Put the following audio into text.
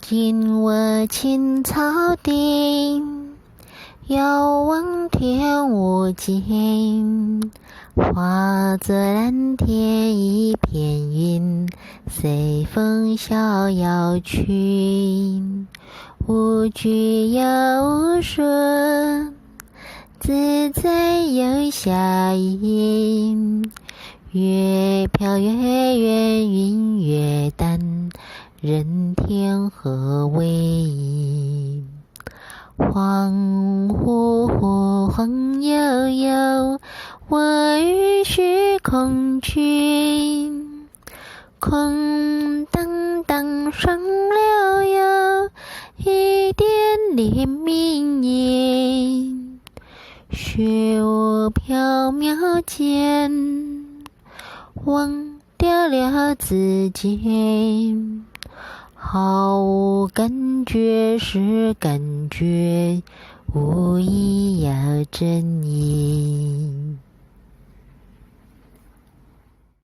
今我青草地，遥望天无尽。化作蓝天一片云，随风逍遥去。无惧又无顺，自在又暇饮。月飘越远，云越淡，任天河为引。恍惚惚，晃悠悠，我与虚空君。空荡荡，双流游，一点点明影。虚无缥缈间，忘掉了自己。毫无感觉是感觉，无意要真意。